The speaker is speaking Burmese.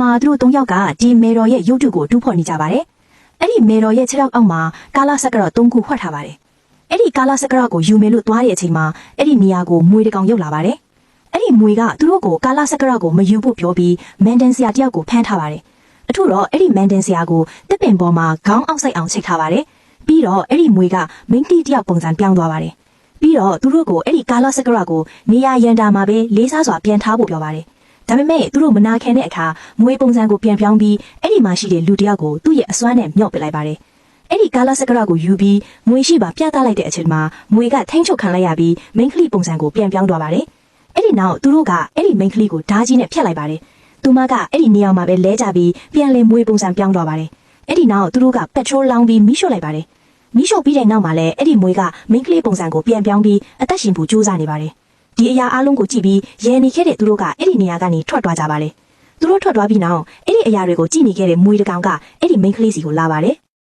မှာသူတို့၃ယောက်ကဒီမေတော်ရဲ့ရုပ်တုကိုတူးဖော်နေကြပါတယ်။အဲ့ဒီမေတော်ရဲ့ခြေထောက်အောက်မှာကာလစက္ကရာ3ခုဖွက်ထားပါတယ်။အဲ့ဒီကာလစက္ကရာကိုယူမယ်လို့သွားတဲ့အချိန်မှာအဲ့ဒီနေရာကိုမွေတကောင်ရောက်လာပါတယ်။အဲ့ဒီမွေကသူတို့ကိုကာလစက္ကရာကိုမယူဖို့ပြောပြီးမန်ဒန်ဆရာတယောက်ကိုဖမ်းထားပါတယ်။အထူးတော့အဲ့ဒီမန်ဒန်ဆရာကိုတစ်ပင်ပေါ်မှာခေါင်းအောက်ဆိုင်အောင်ချိတ်ထားပါတယ်။ပြီးတော့အဲ့ဒီမွေကမိန်းကလေးတယောက်ပုံစံပြောင်းသွားပါတယ်။ပြီးတော့သူတို့ကိုအဲ့ဒီကာလစက္ကရာကိုနေရာရန်တာမှာပဲလေးစားစွာပြန်ထားဖို့ပြောပါတယ်။ဒါပေမဲ့သူတို့မနာခံတဲ့အခါမွေပုံစံကိုပြန်ပြောင်းပြီးအဲ့ဒီမှာရှိတဲ့လူတယောက်ကိုသူ့ရဲ့အစွမ်းနဲ့မြော့ပစ်လိုက်ပါတယ်။အဲ့ဒီကာလစက္ကရာကိုယူပြီးမွေရှိပါပြသလိုက်တဲ့အချိန်မှာမွေကထိန်းချုပ်ခံလိုက်ရပြီးမိန်းကလေးပုံစံကိုပြန်ပြောင်းသွားပါတယ်။အဲ့ဒီနောက်သူတို့ကအဲ့ဒီမိန်းကလေးကိုဓာကြီးနဲ့ဖျက်လိုက်ပါတယ်။သူမကအဲ့ဒီနေရာမှာပဲလဲကျပြီးပြန်လည်မွေပုံစံပြောင်းသွားပါတယ်။အဲ့ဒီနောက်သူတို့ကပက်ထရိုးလောင်းပြီးမီးရှို့လိုက်ပါတယ်။မီးရှို့ပြီးတဲ့နောက်မှာလည်းအဲ့ဒီမွေကမိန်းကလေးပုံစံကိုပြန်ပြောင်းပြီးအသက်ရှင်ဖို့ကြိုးစားနေပါတယ်။ဒီအရာအလုံးကိုကြည့်ပြီးရဲနေခဲ့တဲ့သူတို့ကအဲ့ဒီနေရာကနေထွက်သွားကြပါလေ။သူတို့ထွက်သွားပြီးနောက်အဲ့ဒီအရာတွေကိုကြည့်နေခဲ့တဲ့မွေတကောင်ကအဲ့ဒီမိန်းကလေးစီကိုလာပါတယ်။